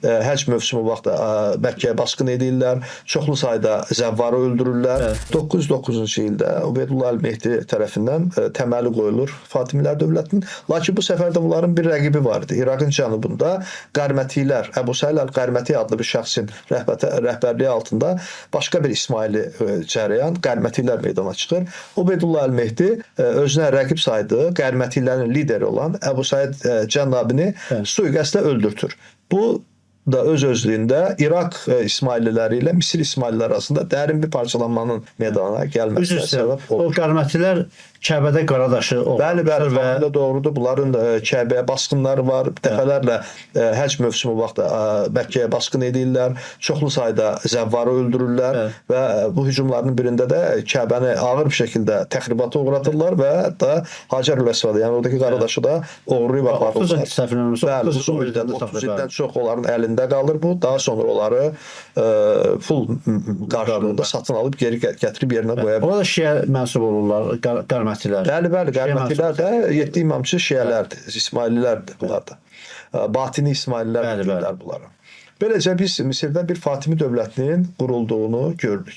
Həcc mövsümü vaxtı Məkkəyə basqın edirlər, çoxlu sayda zəvvarı öldürürlər. 909-cu ildə Ubeydullah Əl-Mehdi tərəfindən təməli qoyulur Fatimilər dövlətinin. Lakin bu səfər də bunların bir rəqibi var idi. İraqın cənubunda Qərmətilər, Əbu Sail Əl-Qərməti adlı bir şəxsin rəhbərliyi altında başqa bir İsmaili cərəyan Qərmətilər meydana çıxır. Ubeydullah Əl-Mehdi özünə rəqib saydığı Qərmətilərin lideri olan Əbu Said Cənnabini sui-qəsdlə öldürtür. Bu da öz-özlüyündə İraq İsmailliləri ilə Misir İsmailliləri arasında dərin bir parçalanmanın meydana gəlməsinə səbəb olur. O Qərmətilər Kəbədə Qaradaşı Bəli, tamamilə doğrudur. Bunların Kəbəyə basqınları var. Dəfələrlə həcc mövsümü vaxtı Məkkəyə basqın edirlər. Çoxlu sayda zəvvarı öldürürlər və bu hücumların birində də Kəbəni ağır bir şəkildə təxribata uğradırlar və hətta Hacər-ül-Əsvədə, yəni oradakı Qaradaşı da oğurlayıb aparırlar. Bəli, uzun müddət 30 ildən çox onların əlində qalır bu. Daha sonra onları pul qarşılığında satın alıb geri gətirib yerinə qoya bilir. Orada Şiə mənsub olurlar, Qərmətilər. Bəli, Qərmətilər də 7 imamçı Şiələrdir, İsmaillilərdir bunlar da. Batini İsmaillilər deyirlər bunlara. Beləcə biz Misirdə bir Fatimi dövlətinin qurulduğunu görürük.